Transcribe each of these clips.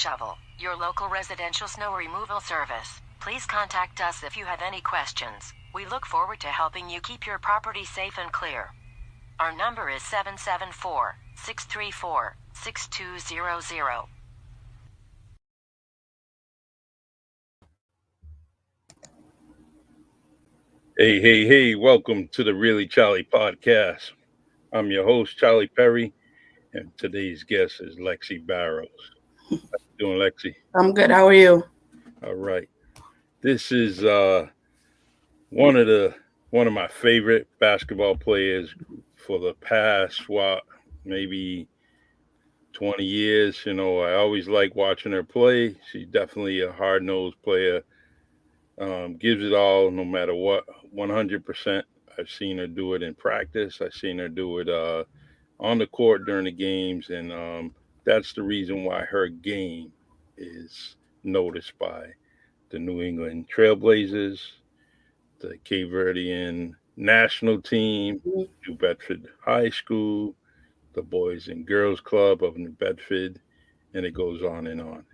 Shovel, your local residential snow removal service. Please contact us if you have any questions. We look forward to helping you keep your property safe and clear. Our number is 774-634-6200. Hey, welcome to the Really Charlie podcast. I'm your host, Charlie Perry, and today's guest is Lexi Barros. How you doing, Lexi? I'm good. How are you? All right. This is one of my favorite basketball players for the past maybe 20 years. I always like watching her play. She's definitely a hard-nosed player. Gives it all no matter what, 100%. I've seen her do it in practice. I've seen her do it on the court during the games, and that's the reason why her game is noticed by the New England Trailblazers, the Cape Verdean national team, New Bedford High School, the Boys and Girls Club of New Bedford, and it goes on and on.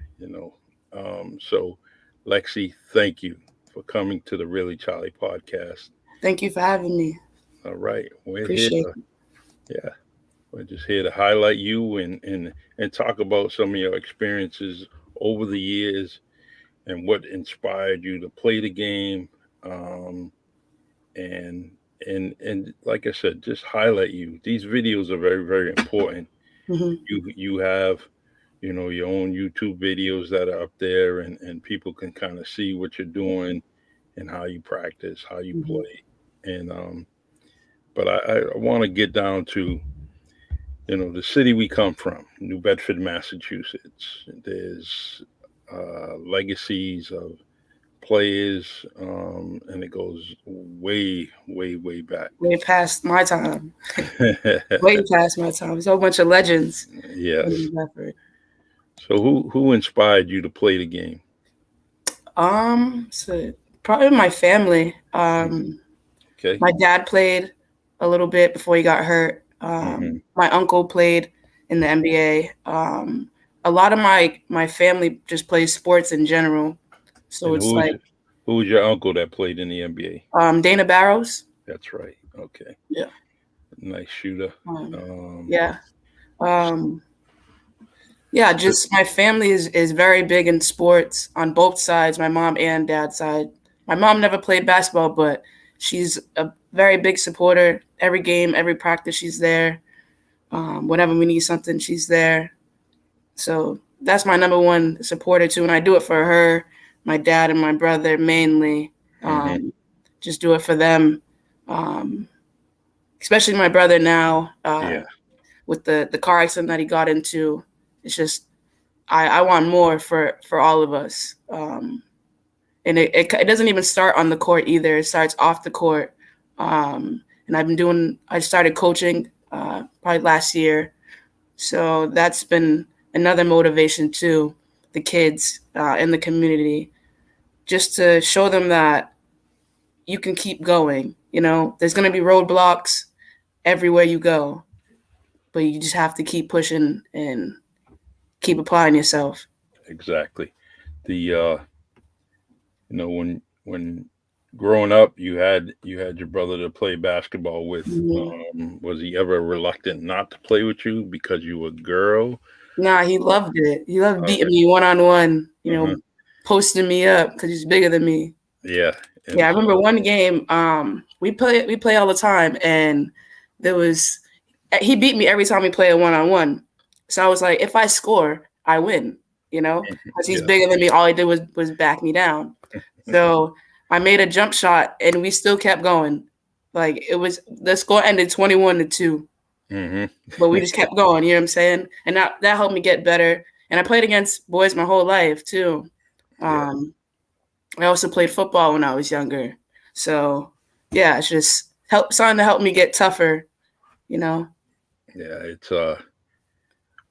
So Lexi, thank you for coming to the Really Charlie podcast. Thank you for having me. All right, we're here. Appreciate it. Yeah, we're just here to highlight you and talk about some of your experiences over the years and what inspired you to play the game. And and like I said, just highlight you. These videos are very, very important. hmm You have your own YouTube videos that are up there, and people can kind of see what you're doing and how you practice, how you hmm play. And but I want to get down to the city we come from, New Bedford, Massachusetts. There's legacies of players, and it goes way back. Way past my time. Way past my time. There's a whole bunch of legends Yes. in Bedford. So who inspired you to play the game? So probably my family. Okay. My dad played a little bit before he got hurt. hmm My uncle played in the NBA. A lot of my family just plays sports in general. So And it's like who was your uncle that played in the NBA? Dana Barros. That's right. Okay. Yeah. Nice shooter. Um, Um, yeah. Um, Yeah, just my family is very big in sports on both sides, my mom and dad's side. My mom never played basketball, but she's a very big supporter. Every game, every practice, she's there. Whenever we need something, she's there. So that's my number one supporter too, and I do it for her, my dad, and my brother mainly. mhm. Um, just do it for them, um, especially my brother now Yeah. with the car accident that he got into. It's just I want more for all of us. And it doesn't even start on the court either. It starts off the court. And I started coaching probably last year. So that's been another motivation too, the kids in the community, just to show them that you can keep going. There's going to be roadblocks everywhere you go, but you just have to keep pushing and keep applying yourself. Exactly. The when growing up, you had your brother to play basketball with. Mhm. Was he ever reluctant not to play with you because you were a girl? Nah, he loved it. He loved All beating right. me one on one, Uh-huh. posting me up because he's bigger than me. Yeah. Yeah, And I remember one game. We play all the time, and there was he beat me every time we play a one on one. So I was like, if I score, I win. Because he's yeah. bigger than me. All he did was back me down. So I made a jump shot, and we still kept going. Like the score ended 21-2. hmm But we just kept going, you know what I'm saying? And that helped me get better. And I played against boys my whole life too. Yeah. Um, I also played football when I was younger. So yeah, it's just starting to help me get tougher, you know. Yeah. It's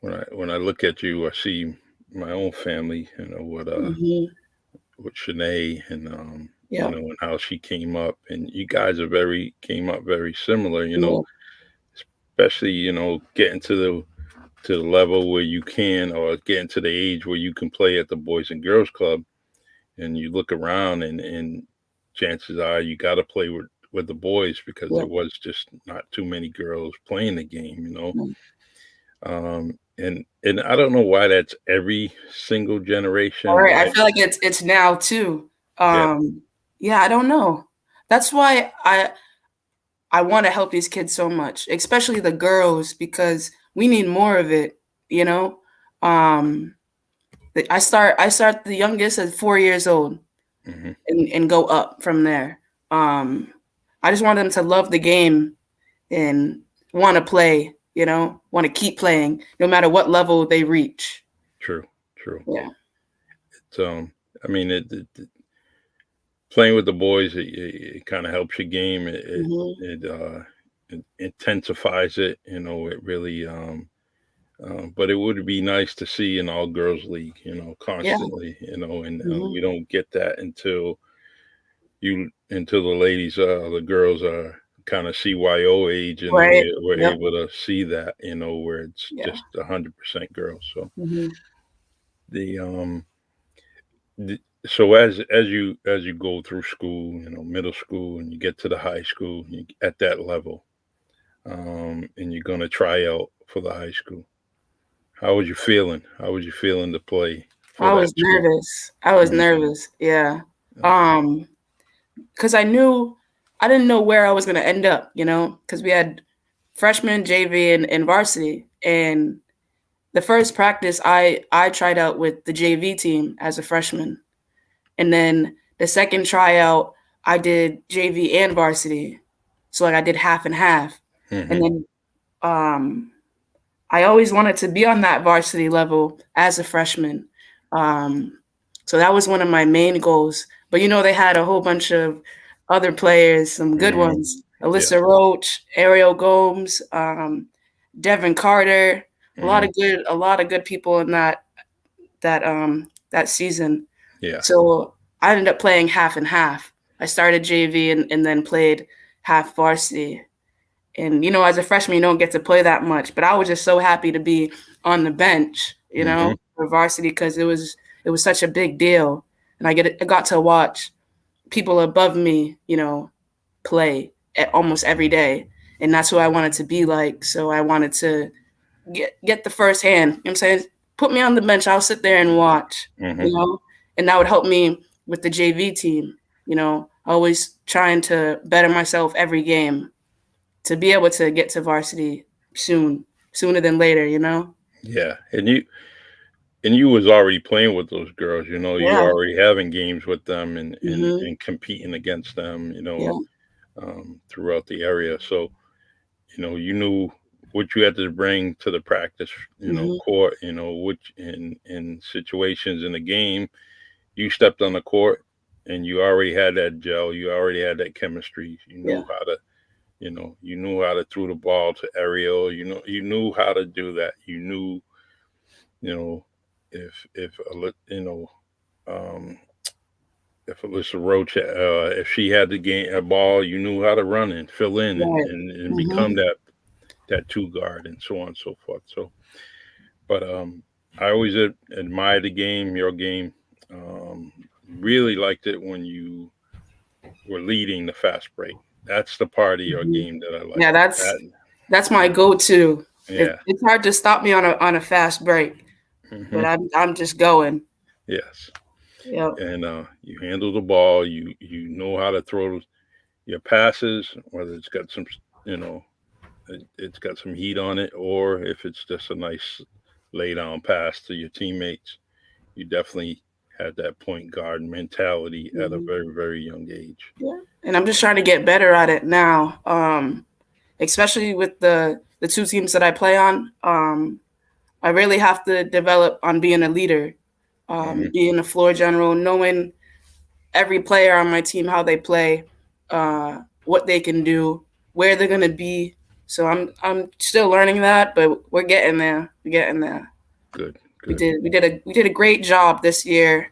when I look at you, I see my own family. hmm With Shanae and Yeah, and how she came up, and you guys came up very similar. yeah, Especially getting to to the level where you can, or getting to the age where you can play at the Boys and Girls Club, and you look around, and chances are you got to play with the boys because Yeah. there was just not too many girls playing the game, Mm. and I don't know why that's every single All generation. right. I Why? feel like it's now too. Yeah. Yeah, I don't know. That's why I want to help these kids so much, especially the girls, because we need more of it, you know? Um, I start the youngest at 4 years old Hmm. and go up from there. Um, I just want them to love the game and want to play, want to keep playing no matter what level they reach. True. True. Yeah. It's I mean, playing with the boys, it kind of helps your game. Hmm. It intensifies it. It really. But it would be nice to see an all girls league, Yeah. constantly, and Hmm. we don't get that until the ladies, the girls are kind of CYO age, and Right. we're Yep. able to see that, where it's Yeah. just 100% girls. So Hmm. the so as you go through school, middle school, and you get to the high school, at that level, and you're gonna try out for the high school. How was you feeling? How was you feeling to play for I that was school? nervous. I was Mhm. nervous. Yeah. Okay. Because I didn't know where I was going to end up, because we had freshman, JV, and varsity. And the first practice, I tried out with the JV team as a freshman. And then the second tryout, I did JV and varsity. So like I did half and half. And Hmm. then um, I always wanted to be on that varsity level as a freshman. Um, so that was one of my main goals. But they had a whole bunch of other players, some good Hmm. ones. Yeah. Alyssa Roach, Ariel Gomes, Devin Carter, Hmm. a lot of good people in that season. Yeah. So I ended up playing half and half. I started JV and then played half varsity. And as a freshman, you don't get to play that much. But I was just so happy to be on the bench, Hmm. for varsity because it was such a big deal, and I got to watch people above me, play almost every day, and that's who I wanted to be like. So I wanted to get the first hand. You know what I'm saying? Put me on the bench. I'll sit there and watch, Hmm. and that would help me with the JV team. Always trying to better myself every game to be able to get to varsity sooner than later. Yeah. And you was already playing with those girls. You were Yeah. already having games with them, and and, Mhm. and competing against them. Yeah. Throughout the area. So you knew what you had to bring to the practice, Mhm. court, which in situations in the game, you stepped on the court and you already had that gel, you already had that chemistry. Yeah. You knew how to throw the ball to Ariel, you knew how to do that. You knew, you know, if um if Alyssa Roach, if she had the game a ball, you knew how to run and fill in and, Right. and, and become Mhm. that two guard and so on and so forth. So, but I always admired the game, your game. Um, really liked it when you were leading the fast break. That's the part of your Mhm. game that I like. Yeah, That, that's my go-to. yeah. It's hard to stop me on a fast break, but Hmm. I'm just going. Yes. Yep. And you handle the ball. You know how to throw your passes, whether it's got some, you know, it's got some heat on it, or if it's just a nice lay down pass to your teammates. You definitely had that point guard mentality at a Mhm. very, very young age. Yeah. And I'm just trying to get better at it now. Especially with the two teams that I play on. I really have to develop on being a leader, Hmm. being a floor general, knowing every player on my team, how they play, what they can do, where they're gonna be. So I'm still learning that, but we're getting there. We're getting there. Good, We good. did we did a we did a great job this year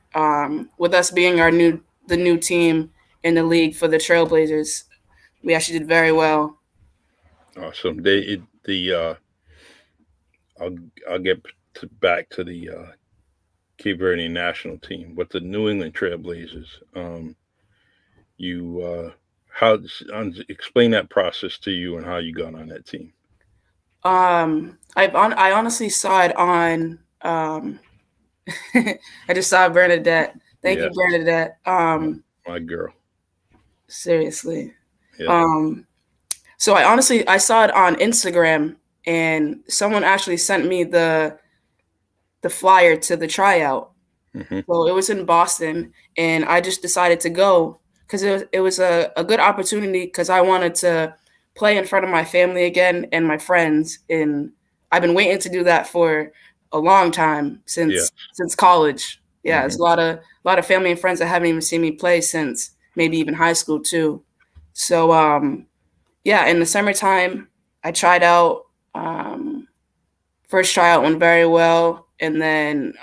with us being the new team in the league for the Trailblazers. We actually did very well. Awesome. The I'll get back to the Cape Verde national team with the New England Trailblazers. You how explain that process to you and how you got on that team. I honestly saw it on. I just saw Bernadette. Thank you, Bernadette. My girl. Seriously. Yeah. So I saw it on Instagram, and someone actually sent me the flyer to the tryout. Mm-hmm. So it was in Boston, and I just decided to go because it was a good opportunity because I wanted to play in front of my family again and my friends, and I've been waiting to do that for a long time since college. Yeah, Mm-hmm. It's a lot of family and friends that haven't even seen me play since maybe even high school too. So yeah, in the summertime, I tried out. First tryout went very well, and then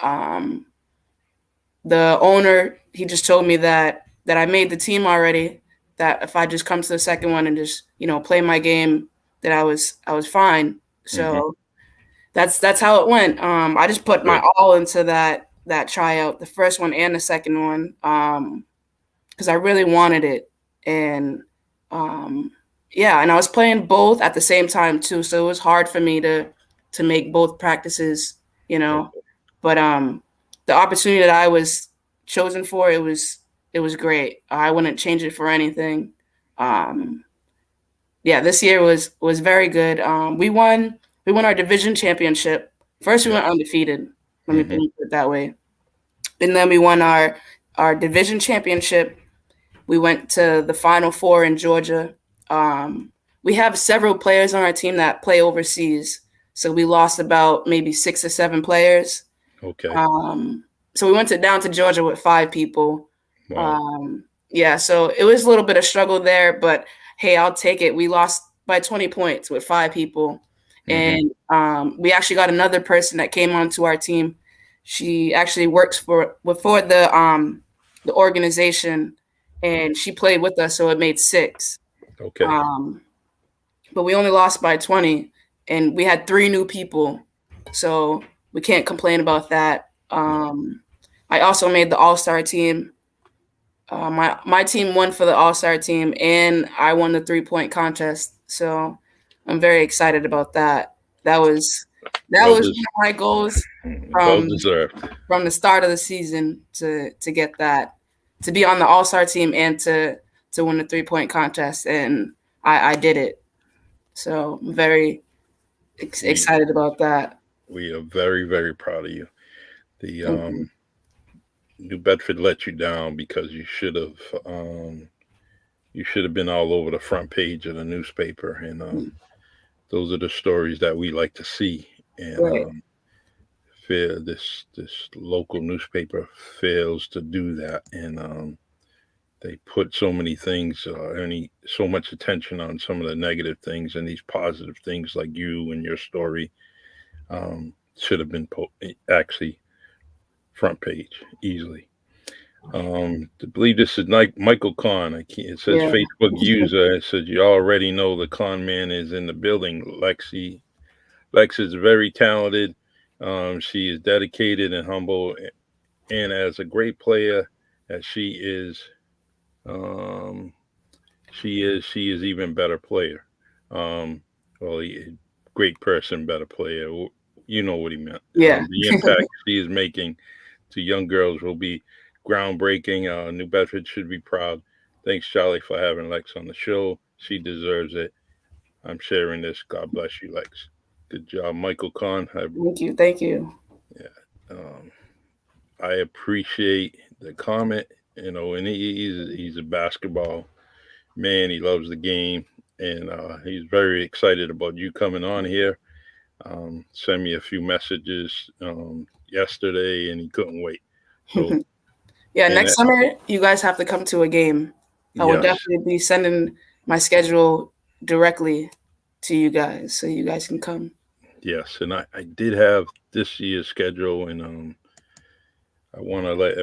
the owner, he just told me that I made the team already. That if I just come to the second one and just play my game, that I was fine. So that's how it went. I just put my all into that tryout, the first one and the second one, because I really wanted it, and yeah, and I was playing both at the same time too, so it was hard for me to make both practices, But the opportunity that I was chosen for, it was great. I wouldn't change it for anything. Yeah, this year was very good. We won our division championship. First, we went undefeated. Let me put it that way, and then we won our division championship. We went to the Final Four in Georgia. We have several players on our team that play overseas, so we lost about maybe 6 or 7 players. Okay. So we went down to Georgia with 5 people. Wow. Yeah, so it was a little bit of struggle there, but hey, I'll take it. We lost by 20 points with 5 people. And we actually got another person that came onto our team. She actually works for the organization, and she played with us, so it made 6. Okay. But we only lost by 20, and we had 3 new people, so we can't complain about that. I also made the All-Star team. My team won for the All-Star team, and I won the 3-point contest. So I'm very excited about that. That was one of my goals from the start of the season to get that, to be on the All-Star team and to win the 3-point contest, and I did it. So I'm very excited about that. We are very, very proud of you. The New Bedford let you down because you should have been all over the front page of the newspaper, and those are the stories that we like to see. And this local newspaper fails to do that, and they put so many things, so much attention on some of the negative things, and these positive things like you and your story should have been actually front page easily. I believe this is Michael Kahn. It says Facebook user. It says you already know the con man is in the building. Lex is very talented. She is dedicated and humble, and as a great player as she is, she is even better player. Great person, better player. You know what he meant. Yeah. The impact she is making to young girls will be groundbreaking. New Bedford should be proud. Thanks, Charlie, for having Lex on the show. She deserves it. I'm sharing this. God bless you, Lex. Good job, Michael Kahn. Thank you. Yeah, I appreciate the comment. And he's a basketball man. He loves the game, and he's very excited about you coming on here. Sent me a few messages yesterday, and he couldn't wait. So. Yeah, next summer you guys have to come to a game. I will definitely be sending my schedule directly to you guys so you guys can come. Yes, and I did have this year's schedule, and I want to let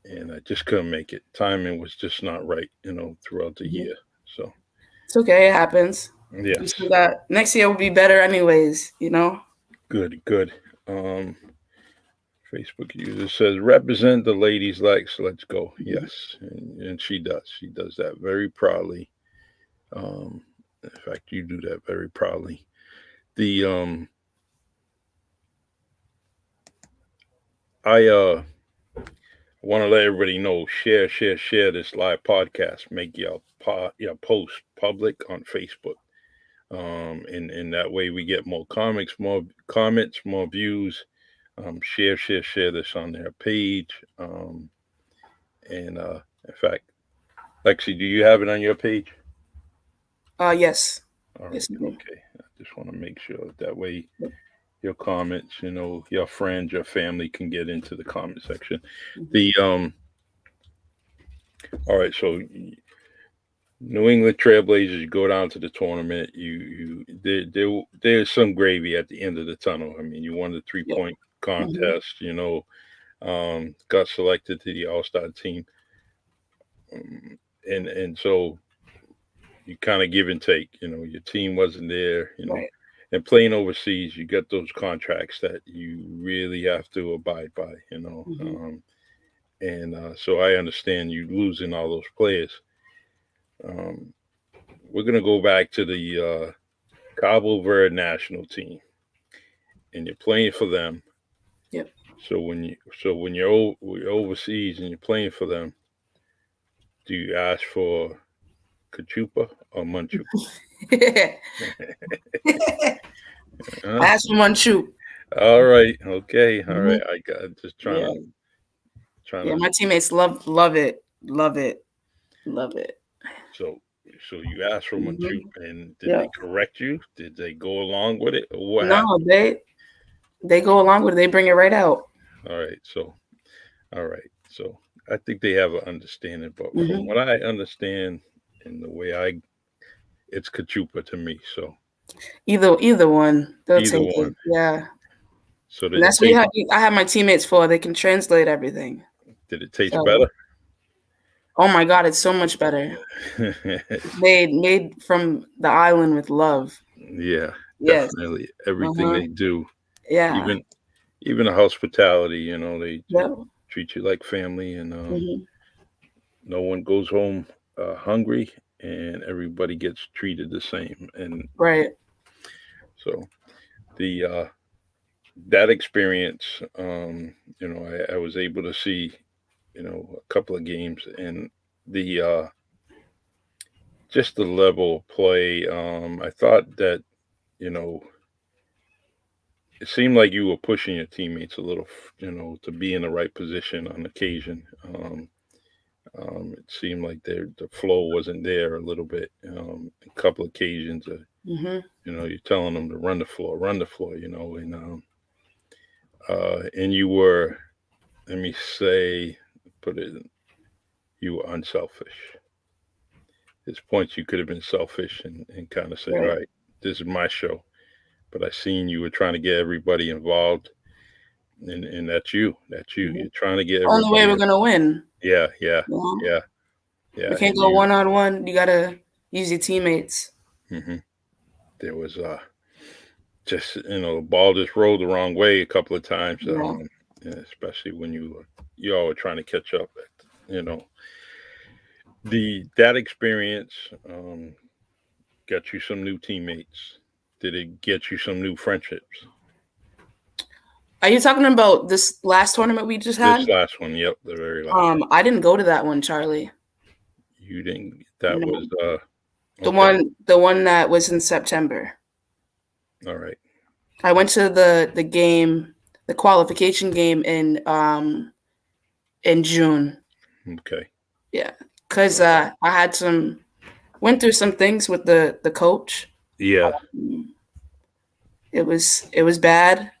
and I just couldn't make it. Timing was just not right, throughout the year. So it's okay, it happens. Yes. So that next year will be better anyways, you know? Good. Facebook user says, represent the ladies, Lex. Let's go. Yes. And she does. She does that very proudly. In fact, you do that very proudly. The I want to let everybody know, share this live podcast. Make your post public on Facebook. And that way we get more comments, more views. Share this on their page. And in fact, Lexi, do you have it on your page? Yes. All right. Yes, Okay. I just want to make sure that way your comments, your friends, your family can get into the comment section. The all right, so New England Trailblazers, you go down to the tournament. There's some gravy at the end of the tunnel. I mean, you won the 3-point contest. Got selected to the All-Star team, and so you kind of give and take. Your team wasn't there. Right. And playing overseas, you get those contracts that you really have to abide by. So I understand you losing all those players. We're gonna go back to the Cabo Verde national team, and you're playing for them. Yep. So when you're overseas and you're playing for them, do you ask for Cachupa or Manchu? I asked for Manchu. All right. Okay. All right. I got just trying to. Yeah, my teammates love it. So you asked for Manchu, and did they correct you? Did they go along with it? Or what no, happened? they go along with it. They bring it right out. All right. So I think they have an understanding, but from what I understand and the way it's Cachupa to me. So either one, they'll take one. it. Yeah. So that's what I have my teammates for. They can translate everything. Did it taste better? Oh my God, it's so much better. made from the island with love. Yeah, definitely. Everything they do. Yeah. Even the hospitality, they treat you like family, and no one goes home hungry, and everybody gets treated the same. And right. So that experience, I was able to see, a couple of games, and the just the level of play. I thought that, it seemed like you were pushing your teammates a little, to be in the right position on occasion. It seemed like the flow wasn't there a little bit. A couple of occasions, you're telling them to run the floor, and you were, let me say, you were unselfish. There's points you could have been selfish and kind of say, all right, this is my show. But I seen you were trying to get everybody involved, and that's you. You're trying to get everybody. Only way we're gonna win. Yeah. We can't go 1-on-1. You gotta use your teammates. There was just the ball just rolled the wrong way a couple of times, especially when you all were trying to catch up. That experience got you some new teammates. Did it get you some new friendships? Are you talking about this last tournament we just had? This last one, yep, the very last one. I didn't go to that one, Charlie. You didn't? That was the one that was in September. All right. I went to the game, the qualification game in June. Okay. Yeah, because I had went through some things with the coach. Yeah. It was bad.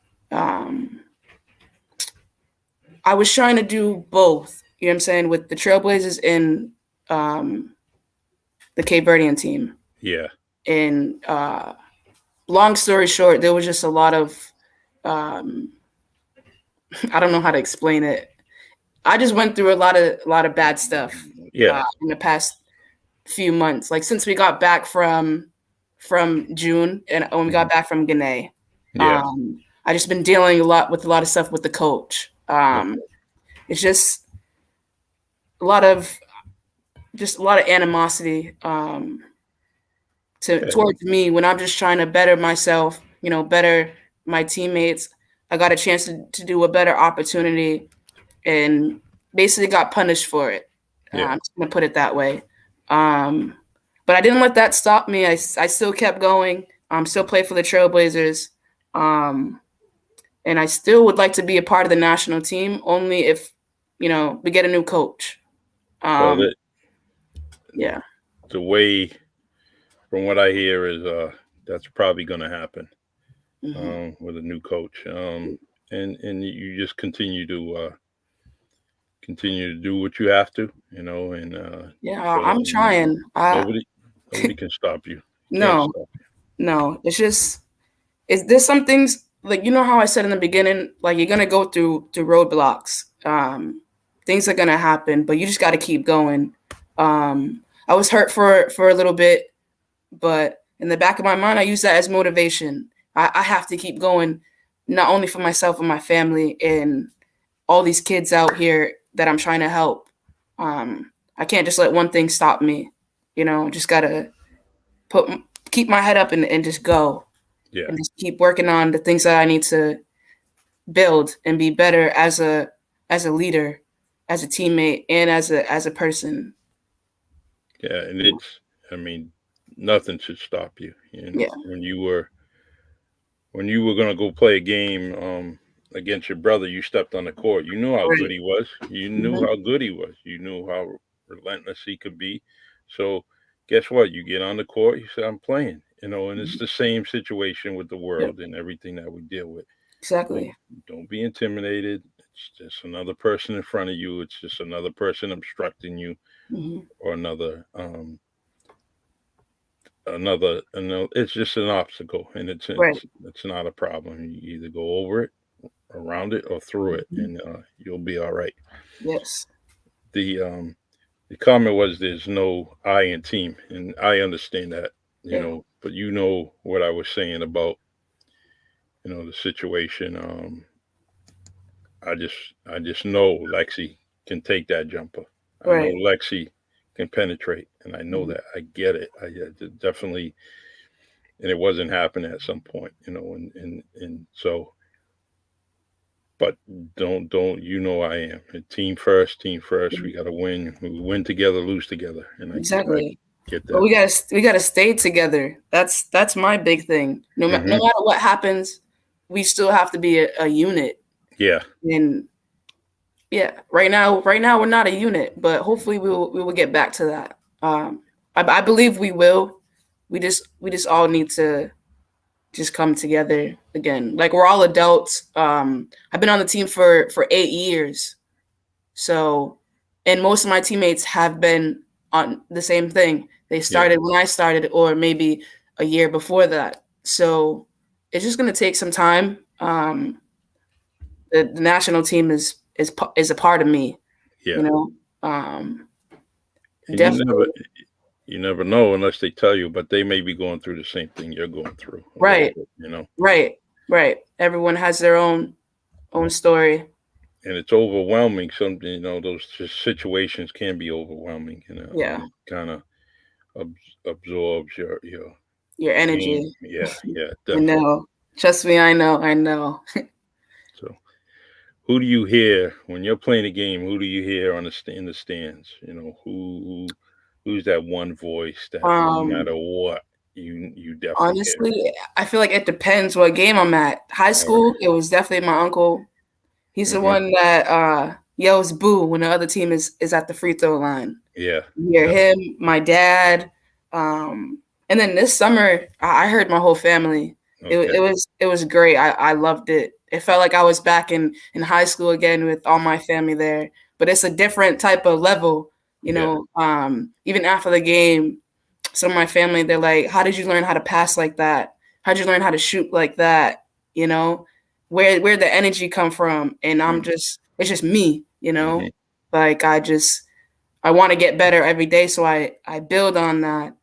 I was trying to do both, you know what I'm saying, with the Trailblazers and the Cape Verdean team. Yeah. And long story short, there was just a lot of I don't know how to explain it. I just went through a lot of bad stuff in the past few months. Like since we got back from from June and when we got back from Guinea. Yeah. I just been dealing a lot of stuff with the coach. It's just a lot of animosity towards me when I'm just trying to better myself, better my teammates. I got a chance to do a better opportunity and basically got punished for it. I'm just gonna put it that way. But I didn't let that stop me. I still kept going. Still play for the Trailblazers. And I still would like to be a part of the national team only if, we get a new coach. Yeah. The way, from what I hear, is that's probably going to happen with a new coach. And you just continue to do what you have to, and I'm trying. Nobody can stop you. No. It's just there's some things like how I said in the beginning, like you're gonna go through roadblocks. Things are gonna happen, but you just got to keep going. I was hurt for a little bit, but in the back of my mind, I use that as motivation. I have to keep going, not only for myself and my family and all these kids out here that I'm trying to help. I can't just let one thing stop me. Just gotta keep my head up and just go. Yeah. And just keep working on the things that I need to build and be better as a leader, as a teammate, and as a person. Yeah, and nothing should stop you. When you were gonna go play a game against your brother, you stepped on the court. You knew how good he was. You knew how good he was. You knew how relentless he could be. So guess what? You get on the court, you say, I'm playing. And it's the same situation with the world and everything that we deal with. Exactly. Don't be intimidated. It's just another person in front of you. It's just another person obstructing you, or another. It's just an obstacle, and it's not a problem. You either go over it, around it, or through it, and you'll be all right. Yes. The comment was there's no I in team, and I understand that, but what I was saying about the situation. I just know Lexi can take that jumper. I know Lexi can penetrate, and I know that. I get it. I definitely, and it wasn't happening at some point, and so. But don't I am a team first. We got to win. We win together, lose together, and I get that. But we gotta stay together. That's my big thing. No matter what happens, we still have to be a unit. Yeah. And right now we're not a unit, but hopefully we will get back to that. I believe we will. We just all need to just come together again. Like, we're all adults. I've been on the team for 8 years. So, and most of my teammates have been on the same thing. They started when I started, or maybe a year before that. So it's just going to take some time. The national team is a part of me. Yeah. Definitely. You never know unless they tell you, but they may be going through the same thing you're going through. Right. Right. Everyone has their own story. And it's overwhelming. Those situations can be overwhelming. Kind of absorbs your energy. Yeah, definitely. I know. Trust me, I know. So, who do you hear when you're playing a game? Who do you hear in the stands? Who's that one voice that no matter what, you definitely honestly hear? I feel like it depends what game I'm at. High school, it was definitely my uncle. He's the one that yells boo when the other team is at the free throw line. Yeah. You hear him, my dad. And then this summer I heard my whole family. Okay. It was great. I loved it. It felt like I was back in high school again with all my family there. But it's a different type of level. Even after the game, some of my family, they're like, how did you learn how to pass like that? How did you learn how to shoot like that? Where the energy come from? And it's just me, like I want to get better every day. So I build on that.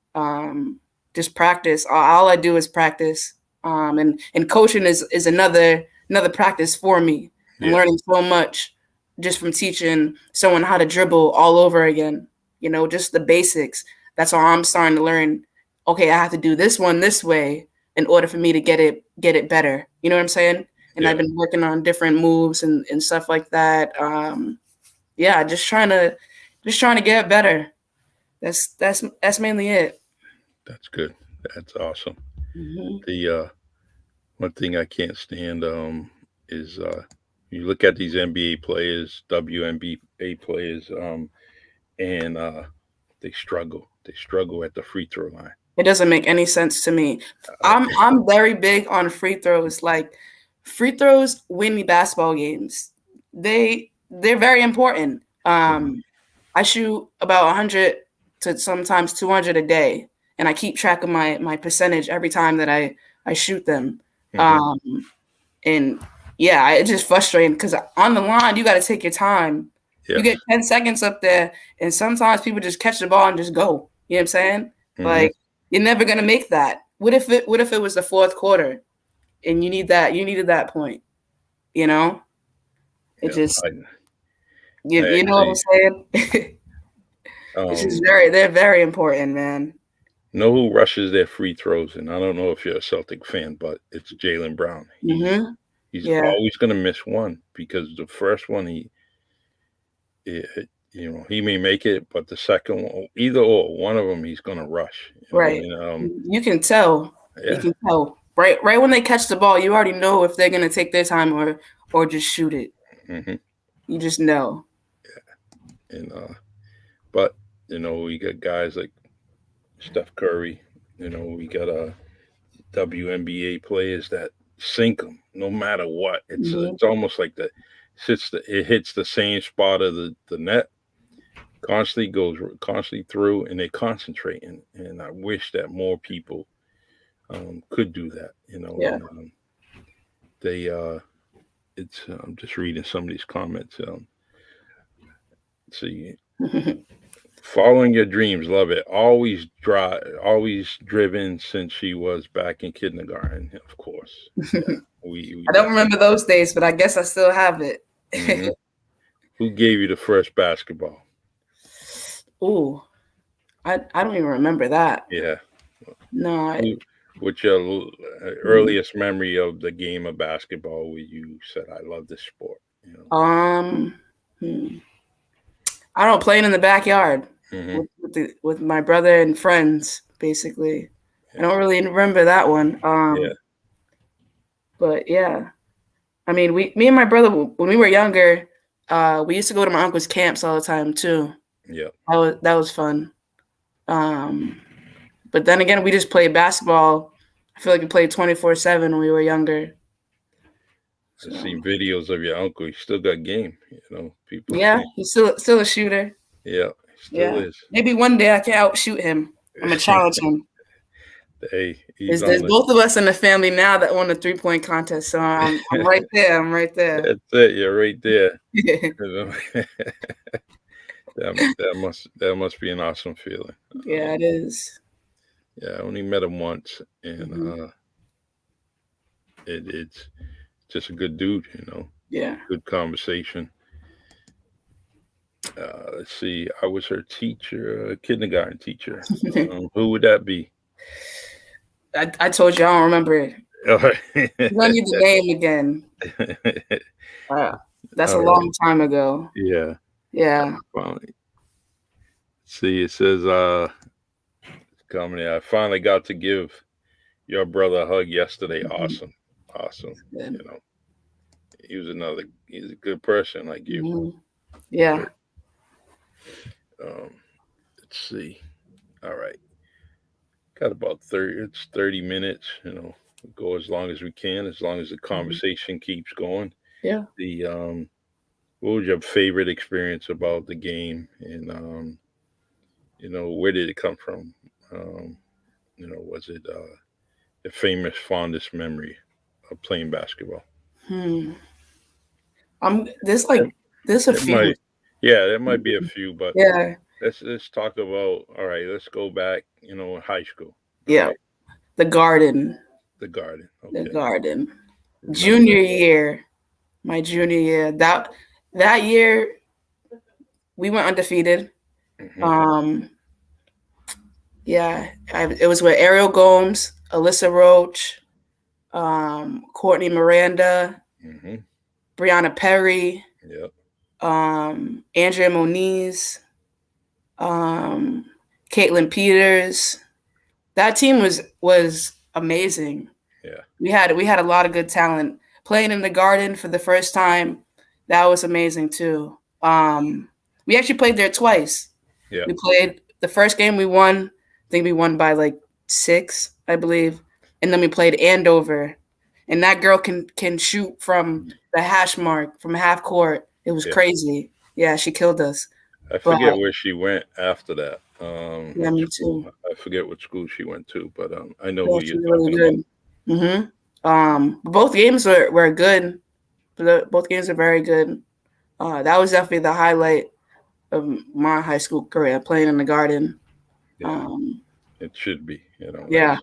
just practice. All I do is practice. And coaching is another practice for me. I'm learning so much just from teaching someone how to dribble all over again. You know, just the basics. That's how I'm starting to learn. Okay, I have to do this one this way in order for me to get it better. You know what I'm saying? And I've been working on different moves and stuff like that. Just trying to get better. That's mainly it. That's good. That's awesome. Mm-hmm. The one thing I can't stand is you look at these NBA players, WNBA players, and they struggle. They struggle at the free throw line. It doesn't make any sense to me. I'm very big on free throws. Like, free throws win me basketball games. They're very important. I shoot about 100 to sometimes 200 a day, and I keep track of my percentage every time that I shoot them. And yeah, it's just frustrating because on the line you got to take your time. You get 10 seconds up there, and sometimes people just catch the ball and just go. You know what I'm saying? Like, you're never gonna make that. What if it was the fourth quarter, and you needed that point? You know, it just you know what I'm saying. It's just they're very important, man. Know who rushes their free throws, and I don't know if you're a Celtic fan, but it's Jaylen Brown. He's always gonna miss one because the first one he may make it, but the second one, either or, one of them, he's gonna rush. Right. You can tell. Yeah. You can tell. Right when they catch the ball, you already know if they're gonna take their time or just shoot it. You just know. Yeah. And but we got guys like Steph Curry. We got WNBA players that sink them no matter what. It's almost like it hits the same spot of the net, constantly through, and they concentrate. And I wish that more people could do that. I'm just reading some of these comments. See, following your dreams, love it. Always driven since she was back in kindergarten, of course. We I don't remember those days, but I guess I still have it. Who gave you the first basketball? Ooh, I don't even remember that. Yeah. No. What's your earliest memory of the game of basketball where you said, "I love this sport"? I don't play in the backyard with my brother and friends. Basically, I don't really remember that one. But yeah, I mean, me and my brother, when we were younger, we used to go to my uncle's camps all the time too. Yeah, that was fun. But then again, we just played basketball. I feel like we played 24/7 when we were younger. So. I see videos of your uncle. He still got game, people. Yeah, he's still a shooter. Yeah, he still is. Maybe one day I can outshoot him. I'm gonna challenge him. Hey, there's both of us in the family now that won the 3-point contest, so I'm right there. I'm right there. That's it. You're right there. That must be an awesome feeling. Yeah, it is. Yeah, I only met him once, and it's just a good dude, Yeah. Good conversation. Let's see. I was her teacher, kindergarten teacher. Who would that be? I told you I don't remember it. I'm gonna need the name again. That's a long time ago. Yeah. Yeah. See, it says, I finally got to give your brother a hug yesterday. Awesome. He's a good person like you. Yeah. Let's see. All right. Got about 30 minutes, go as long as we can, as long as the conversation keeps going. Yeah. What was your favorite experience about the game? And, where did it come from? Was it the famous fondest memory of playing basketball? There's a few. There might be a few, but yeah. Let's talk about. All right, let's go back. In high school. Yeah, Right. the Garden. The Garden. The Okay. Garden. Remember Junior that. year, my junior year. That year we went undefeated. Mhm. Yeah, it was with Ariel Gomes, Alyssa Roach, Courtney Miranda, Mhm. Brianna Perry, Yep. Andrea Moniz, Caitlin Peters. That team was amazing. Yeah. We had a lot of good talent playing in the Garden for the first time. That was amazing too. We actually played there twice. Yeah. We played the first game we won. I think we won by like 6, I believe, and then we played Andover, and that girl can shoot from the hash mark from half court. It was Yeah. crazy. Yeah, she killed us. I But forget where she went after that. yeah, What me school? too. I forget what school she went to, but I know Yeah, who you're she's really talking about. good. Both games were good. Both games are very good. That was definitely the highlight of my high school career, playing in the Garden. Yeah, Um, it should be. You know, yeah.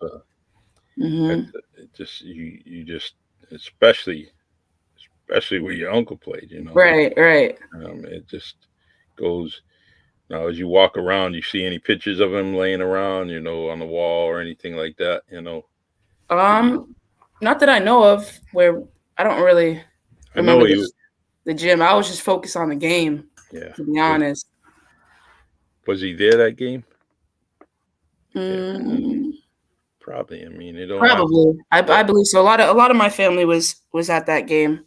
it's it just you just especially where your uncle played. You know, Right. it just goes. Now, as you walk around, you see any pictures of him laying around, you know, on the wall or anything like that. You know, Not that I know of. Where I don't really I know remember he. the gym. I was just focused on the game, Yeah, to be was honest. was he there that game? Yeah, Mm, probably. I mean, it don't have. Probably, Yeah, I believe so. A lot of my family was at that game.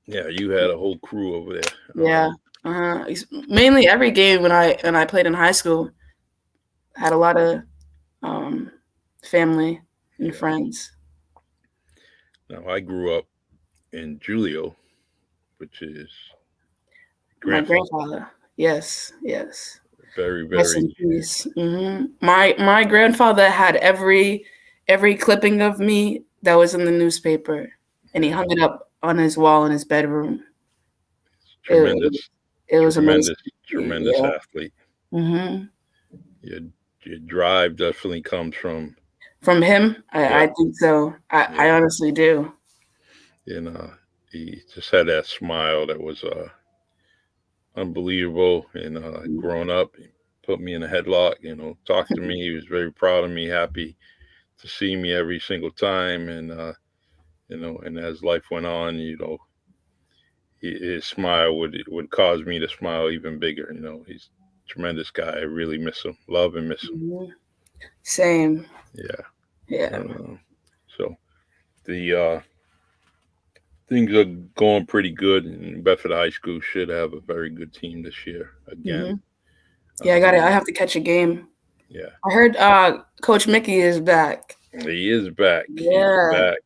yeah, you had a whole crew over there. Yeah, mainly every game when I played in high school, I had a lot of um, family and Yeah. friends. Now I grew up in Julio, which is My grandfather. grandfather, yes. Very, Rest very. in peace. My grandfather had every clipping of me that was in the newspaper, and he Yeah, hung it up on his wall in his bedroom. It, tremendous, it was amazing. tremendous Yeah. athlete. hmm Your your drive definitely comes from. From him, Yeah, I think so. I yeah. honestly do. You know, he just had that smile that was unbelievable. And growing up, he put me in a headlock. You know, talked to me. He was very proud of me, happy to see me every single time. And you know, and as life went on, you know, his smile would cause me to smile even bigger. You know, he's a tremendous guy. I really miss him. Love and miss him. Mhm. Same. Yeah. Yeah. So the things are going pretty good, and Bedford High School should have a very good team this year again. hmm Yeah, I got it. I Um, have to catch a game. yeah, I heard Coach Mickey is back. he is back. He's Yeah. back.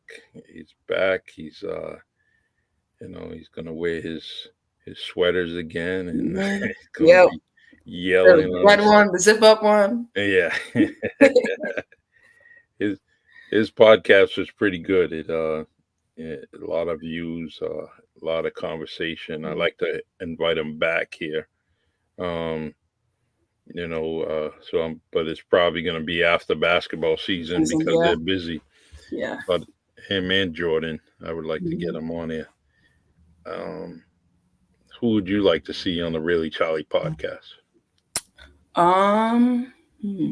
He's back. He's you know, he's gonna wear his sweaters again, and hmm he's gonna Yep. be The yelling on red us. one, the zip up one. Yeah, his his podcast was pretty good. A lot of views, a lot of conversation. I like to invite him back here. Um, you know, but it's probably going to be after basketball season because Yeah. they're busy. Yeah. But him and Jordan, I would like to get Mhm. them on here. Um, who would you like to see on the Really Charlie podcast? Um. hmm.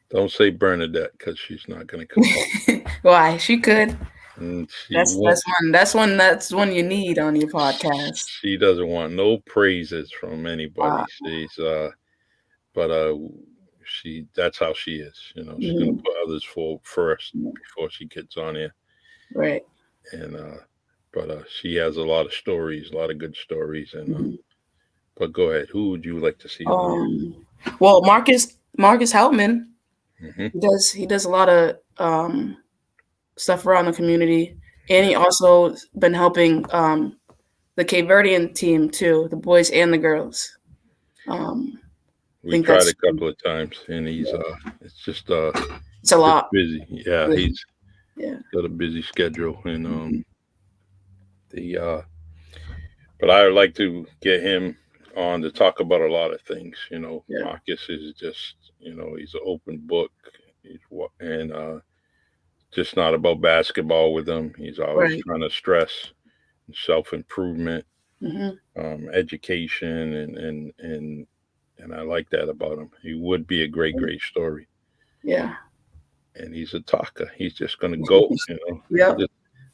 Don't say Bernadette because she's not going to come on. Why? She could. And she That's won't. that's one. That's one you need on your podcast. She doesn't want no praises from Uh, anybody. But she that's how she is. You know, she's going to mhm. put others first before she gets on here. Right. And but she has a lot of stories, a lot of good stories. And Mhm. but go ahead, who would you like to see on Well, Marcus Heltman. here? Hmm. He does a lot of stuff around the community, and he also been helping the Cape Verdean team too, the boys and the girls. I We think tried a that's couple of times, and he's it's just it's a lot. busy. Yeah, Yeah. he's Yeah. got a busy schedule, and the but I would like to get him on to talk about a lot of things. You know, Yeah. Marcus is just He's an open book. And just not about basketball with him. He's always Right. trying to stress self-improvement, Hmm. education, and I like that about him. He would be a great story. Yeah. And he's a talker. He's just gonna go. I Yep. just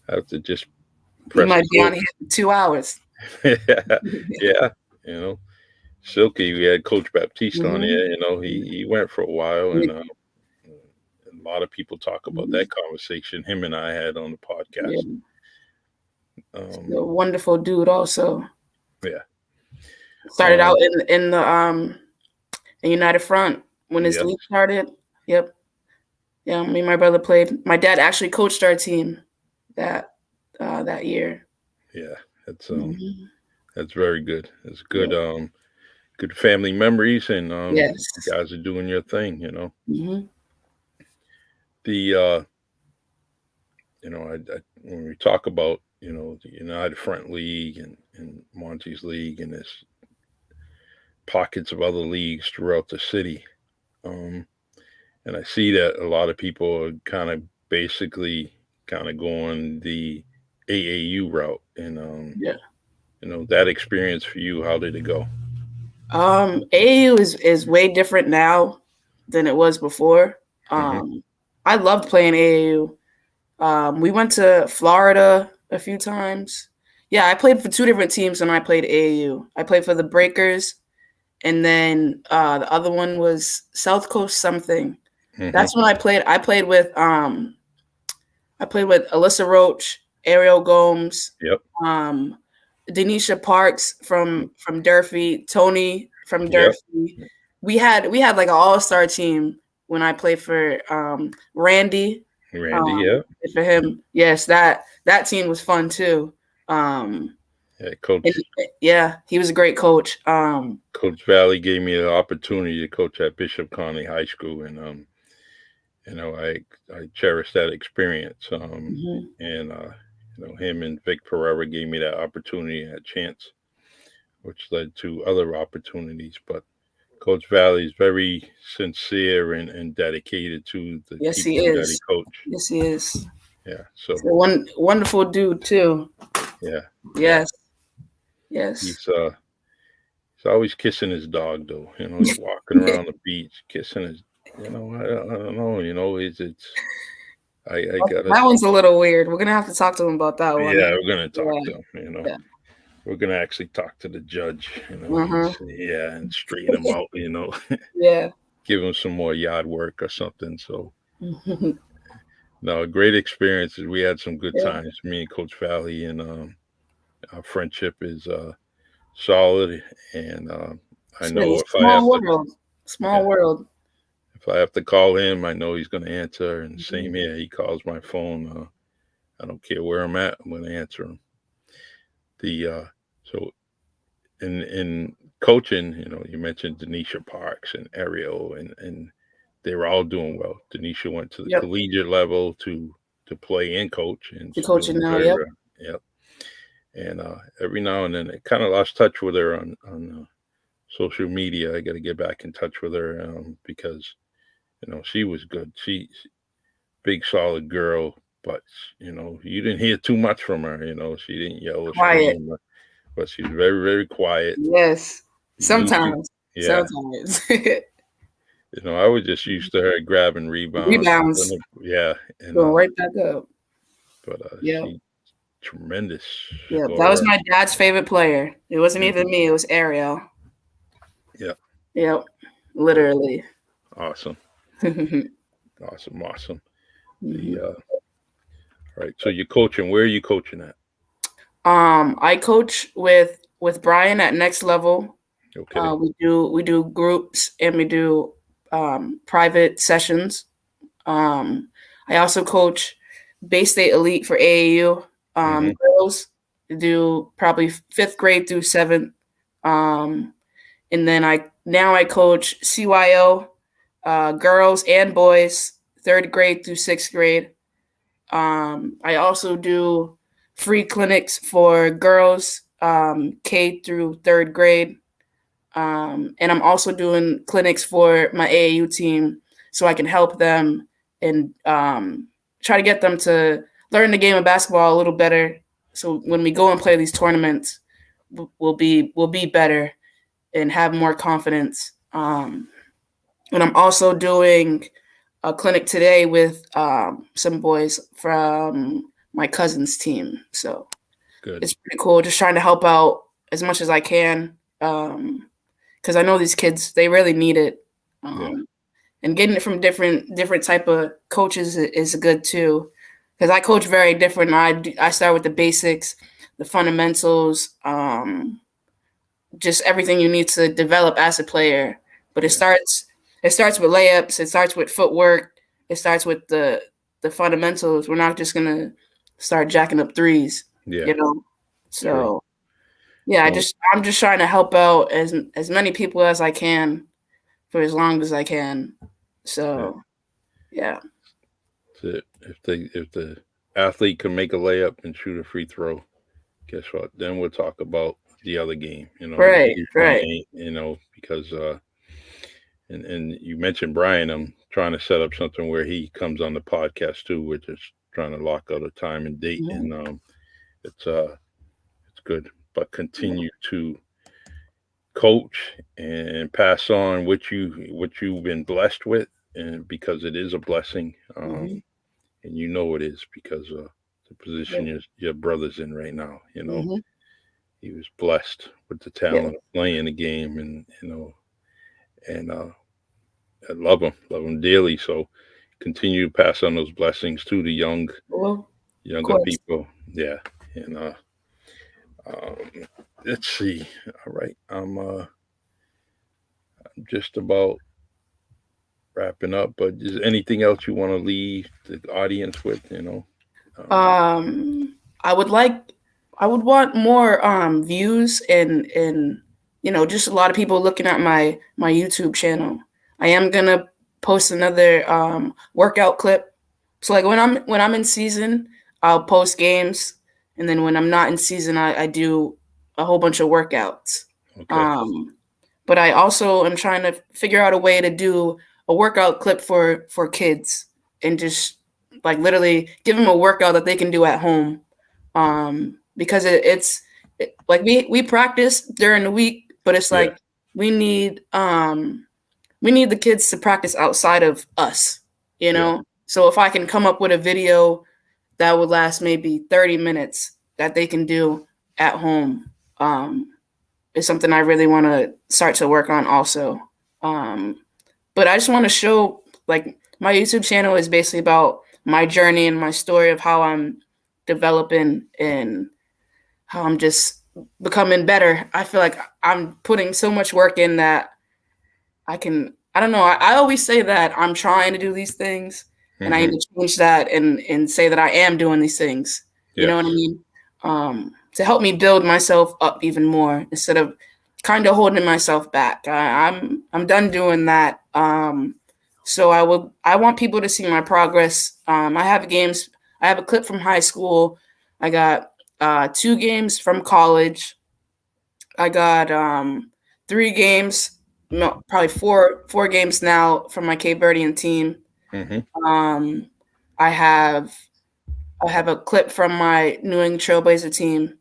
have to just You press might be go. on here for 2 hours. Yeah, Silky. We had Coach Baptiste on Mhm. here. He went for a while, and a lot of people talk about that conversation him and I had on the Yeah. podcast. A wonderful dude also. Yeah. Started out in the United Front when his Yes. league started. Yep. Yeah, me and my brother played. My dad actually coached our team that year. Yeah, that's Mhm. that's very good. It's good. Good family memories, and Yes. you guys are doing your thing. Mhm. The when we talk about the United Front League and Monty's League and there's pockets of other leagues throughout the city, and I see that a lot of people are kind of basically kind of going the AAU route, and Yeah. that experience for you, how did it go? AAU is way different now than it was before. Mm-hmm. I loved playing AAU. We went to Florida a few times. Yeah, I played for 2 different teams when I played AAU. I played for the Breakers, and then the other one was South Coast something. Mm-hmm. That's when I played. I played with Alyssa Roach, Ariel Gomes, Yep. Denisha Parks from Durfee, Tony from Yep. Durfee. We had like an all-star team when I played for Randy. Yeah. For him, yes, that team was fun too. Yeah, Coach. Yeah, he was a great coach. Coach Valley gave me the opportunity to coach at Bishop Conley High School, and I cherish that experience. Mhm. And him and Vic Pereira gave me that opportunity at chance, which led to other opportunities. But Coach Valley is very sincere and dedicated to the Yes, he people that he is. coached. Yes, he is. Yeah. So He's a wonderful dude too. yeah. Yes. Yes. He's always kissing his dog though. He's walking around the beach kissing his. I don't know. It's I gotta. That one's a little weird. We're gonna have to talk to him about that one. Yeah, we're gonna talk to him. Yeah. We're gonna actually talk to the judge. Mhm. And straighten him out. Yeah. Give him some more yard work or something. So no, great experiences. We had some good Yeah. times. Me and Coach Valley, and our friendship is solid. And I know if I have to, Small world. if I have to call him, I know he's going to answer. And same here, he calls my phone. I don't care where I'm at, I'm going to answer him. So in coaching, you mentioned Denisha Parks and Ariel, and they were all doing well. Denisha went to the collegiate level to play and coach, and You're coaching now, yep. Yep. And every now and then, I kind of lost touch with her on social media. I got to get back in touch with her because she was good. She's big, solid girl, but you didn't hear too much from her. She didn't yell or scream, but she's very, very quiet. Yes, sometimes. Yeah. Sometimes. I was just used to her grabbing rebounds. Yeah. And going right back up. But she's tremendous. Yeah, that was my dad's favorite player. It wasn't even me, it was Ariel. Yep. Yep. Literally. Awesome. Awesome. All right. So you're coaching. Where are you coaching at? I coach with Brian at Next Level. Okay. We do groups and we do private sessions. I also coach Bay State Elite for AAU. Girls do probably 5th grade through 7th. And then I coach CYO, girls and boys, 3rd grade through 6th grade. I also do free clinics for girls, K through 3rd grade. And I'm also doing clinics for my AAU team so I can help them and try to get them to learn the game of basketball a little better. So when we go and play these tournaments, we'll be better and have more confidence. And I'm also doing a clinic today with some boys from my cousin's team. So Good. it's pretty cool. Just trying to help out as much as I can. Because I know these kids, they really need it. And getting it from different type of coaches is good too. Because I coach very different. I start with the basics, the fundamentals, just everything you need to develop as a player. But it starts with layups. It starts with footwork. It starts with the fundamentals. We're not just gonna start jacking up threes. Yeah. So yeah, I'm just trying to help out as many people as I can for as long as I can. So yeah. If the athlete can make a layup and shoot a free throw, guess what? Then we'll talk about the other game. Right. Because and you mentioned Brian. I'm trying to set up something where he comes on the podcast too. We're just trying to lock out a time and date, and it's good. But continue to coach and pass on what you've been blessed with, and because it is a blessing, and it is because the position your brother's in right now. He was blessed with the talent of playing the game, and I love him dearly. So continue to pass on those blessings to the younger people. Yeah, and let's see. All right, I'm just about wrapping up. But is there anything else you want to leave the audience with? I would want more views and just a lot of people looking at my YouTube channel. I am gonna post another workout clip. So like when I'm in season, I'll post games, and then when I'm not in season, I do a whole bunch of workouts. Okay. But I also am trying to figure out a way to do a workout clip for kids and just like literally give them a workout that they can do at home. Because it's like we practice during the week, but it's like we need the kids to practice outside of us, So if I can come up with a video that would last maybe 30 minutes that they can do at home, is something I really want to start to work on also. But I just want to show, like, my YouTube channel is basically about my journey and my story of how I'm developing and how I'm just becoming better. I feel like I'm putting so much work in that I don't know. I always say that I'm trying to do these things and I need to change that and say that I am doing these things. You know what I mean? To help me build myself up even more instead of kind of holding myself back. I'm done doing that. So I want people to see my progress. I have games. I have a clip from high school. I got 2 games from college. I got 3 games, no, probably four games now from my Cape Verdean team. I have a clip from my New England Trailblazer team.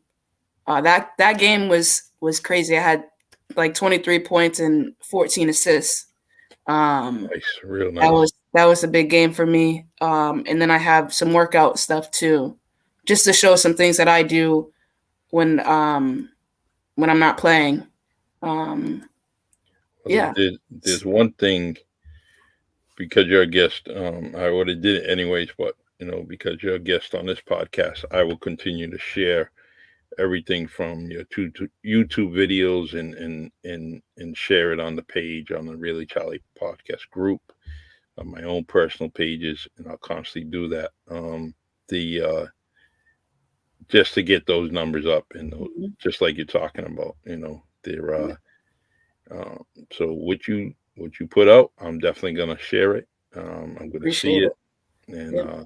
That game was crazy. I had like 23 points and 14 assists. Nice, real nice. That was a big game for me. And then I have some workout stuff too, just to show some things that I do when I'm not playing. There's one thing, because you're a guest. I would have did it anyways, but because you're a guest on this podcast, I will continue to share everything from your YouTube videos and share it on the page on the Really Charlie podcast group, on my own personal pages, and I'll constantly do that. Just to get those numbers up, and just like you're talking about, they're so what you put out, I'm definitely gonna share it. I'm gonna see it, and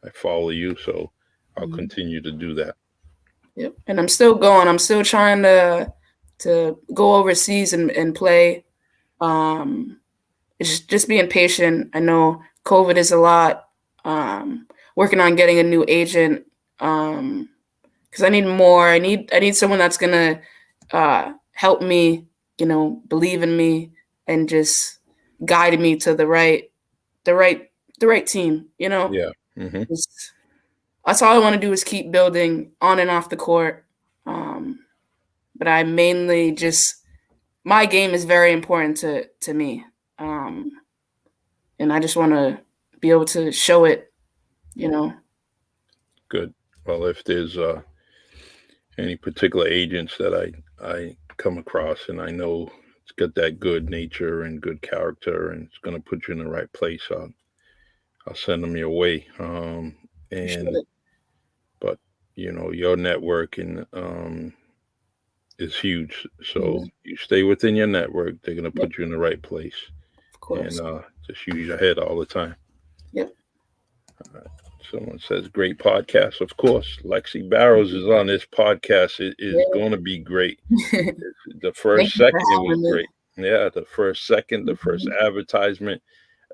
I follow you, so I'll continue to do that. Yep. And I'm still going. I'm still trying to to go overseas and play. It's just being patient. I know COVID is a lot. Working on getting a new agent because I need more. I need someone that's gonna help me, believe in me and just guide me to the right team. Yeah. Mm-hmm. That's all I want to do is keep building on and off the court. But I mainly my game is very important to me. And I just want to be able to show it, Good. Well, if there's any particular agents that I come across and I know it's got that good nature and good character and it's going to put you in the right place, I'll send them your way. But your network is huge, so you stay within your network. They're going to put you in the right place, of course. And just use your head all the time. Yep. Someone says great podcast. Of course, Lexi Barros is on this podcast. It is going to be great. The first second it was great. Yeah, the first second, the first advertisement,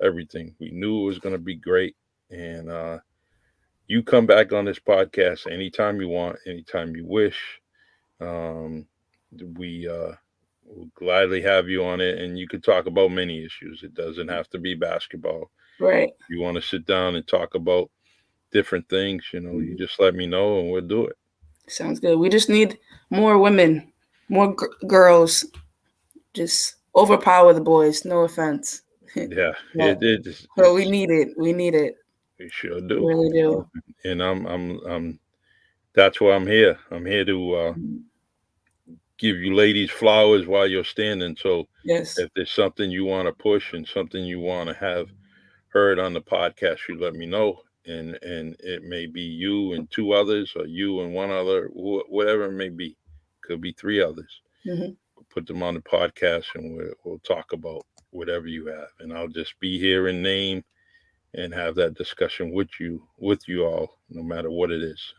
everything. We knew it was going to be great. And you come back on this podcast anytime you want, anytime you wish. We will gladly have you on it, and you could talk about many issues. It doesn't have to be basketball. Right. If you want to sit down and talk about different things, you just let me know and we'll do it. Sounds good. We just need more women, more girls. Just overpower the boys. No offense. Yeah. So we need it. We need it. We sure do. We really do. And I'm that's why I'm here. I'm here to give you ladies flowers while you're standing. So yes, if there's something you want to push and something you want to have heard on the podcast, you let me know. And it may be you and two others, or you and one other, whatever it may be. Could be three others. Mm-hmm. We'll put them on the podcast, and we'll talk about whatever you have. And I'll just be here in name and have that discussion with you all, no matter what it is.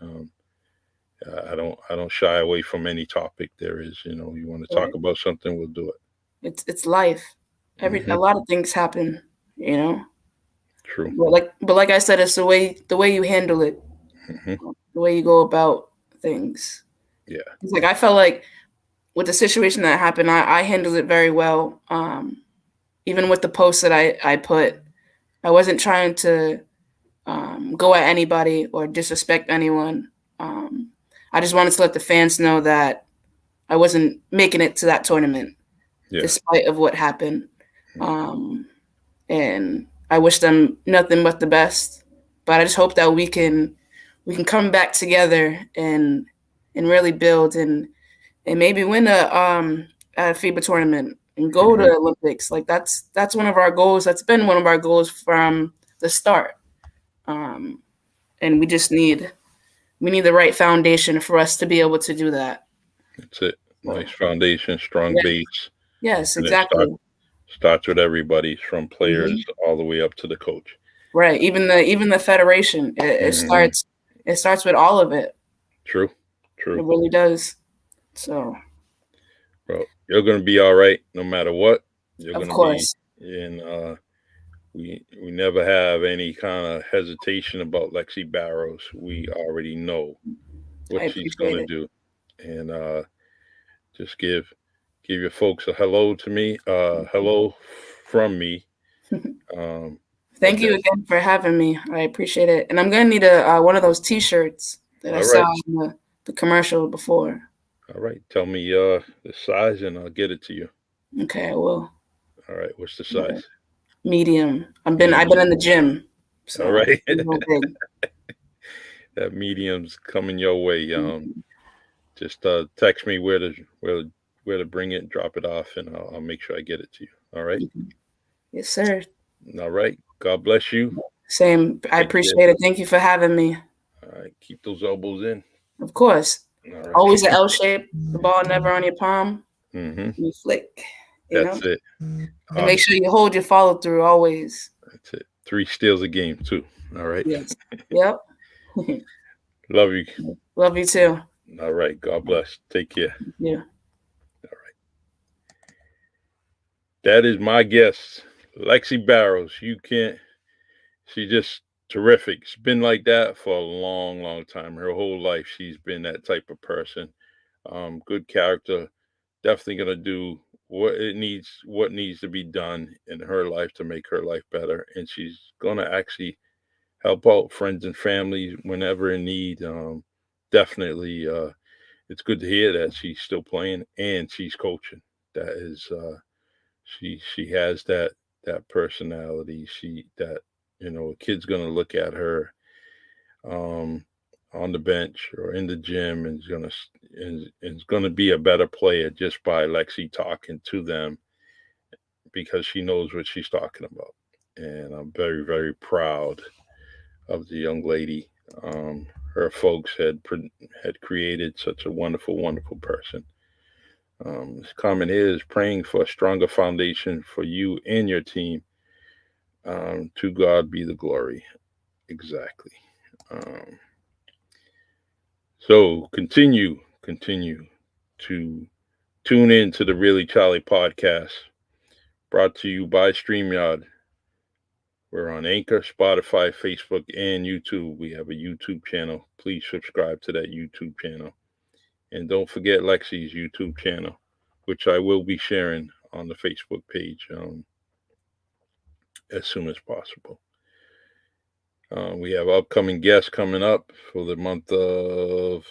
I don't shy away from any topic there is. You want to talk about something, we'll do it. It's life. A lot of things happen. True. But like I said, it's the way you handle it, the way you go about things. Yeah. It's like I felt like with the situation that happened, I handled it very well. Even with the post that I put, I wasn't trying to go at anybody or disrespect anyone. I just wanted to let the fans know that I wasn't making it to that tournament, despite of what happened. And I wish them nothing but the best. But I just hope that we can come back together and really build and maybe win a FIBA tournament and go to Olympics. Like that's one of our goals. That's been one of our goals from the start. And we just need the right foundation for us to be able to do that. That's it. Nice foundation, strong base. Yes, exactly. Starts with everybody, from players all the way up to the coach. Right. Even the federation. It starts with all of it. True. It really does. So. Bro, you're gonna be all right no matter what. You're of gonna course. be in we never have any kind of hesitation about Lexi Barros. We already know what she's gonna do. And just give your folks a hello to me. Hello from me. Thank you again for having me. I appreciate it. And I'm gonna need one of those T-shirts that I saw in the commercial before. All right. Tell me the size and I'll get it to you. Okay, I will. All right. What's the size? Medium. I've been in the gym. So all right. That medium's coming your way. Just text me where to bring it, drop it off, and I'll make sure I get it to you. All right. Yes, sir. All right. God bless you. Same. I appreciate it. Thank you for having me. All right. Keep those elbows in. Of course. All right. Always an L shape. The ball never on your palm. You flick. That's it. And make sure you hold your follow through always. That's it. 3 steals a game too. All right. Yes. Yep. Love you. Love you too. All right. God bless. Take care. Yeah. All right. that is my guest, Lexi Barros. She's just terrific. She's been like that for a long, long time. Her whole life, she's been that type of person. Good character. Definitely gonna do what needs to be done in her life to make her life better, and she's gonna actually help out friends and family whenever in need. Definitely, it's good to hear that she's still playing and she's coaching. That is, she has that personality. A kid's gonna look at her um, on the bench or in the gym and is gonna be a better player just by Lexi talking to them because she knows what she's talking about. And I'm very, very proud of the young lady. Her folks had created such a wonderful, wonderful person. This comment here is praying for a stronger foundation for you and your team. To God be the glory. Exactly. Um, so continue to tune in to the Really Charlie podcast, brought to you by StreamYard. We're on Anchor, Spotify, Facebook, and YouTube. We have a YouTube channel. Please subscribe to that YouTube channel. And don't forget Lexi's YouTube channel, which I will be sharing on the Facebook page as soon as possible. We have upcoming guests coming up for the month of,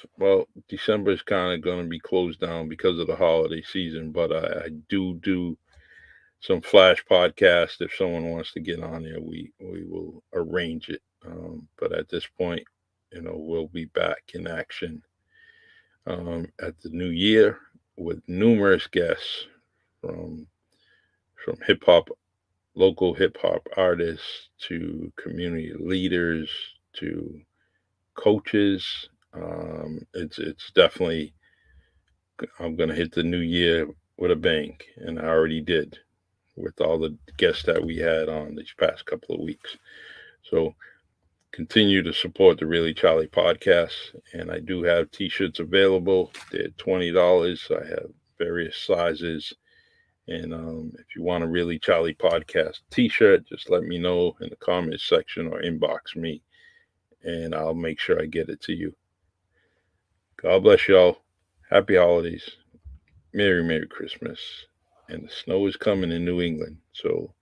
December is kind of going to be closed down because of the holiday season, but I do some flash podcasts. If someone wants to get on there, we will arrange it. But at this point, we'll be back in action at the new year with numerous guests from local hip hop artists to community leaders to coaches. It's definitely, I'm gonna hit the new year with a bang, and I already did with all the guests that we had on these past couple of weeks. So continue to support the Really Charlie podcast, and I do have t-shirts available. They're $20. I have various sizes. And if you want a Really Charlie podcast t-shirt, just let me know in the comments section or inbox me, and I'll make sure I get it to you. God bless y'all. Happy holidays. Merry Christmas. And the snow is coming in New England, so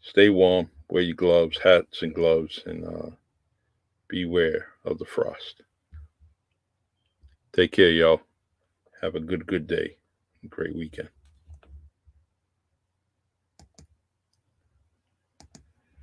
stay warm, wear your gloves, hats and gloves, and beware of the frost. Take care, y'all. Have a good day. Great weekend.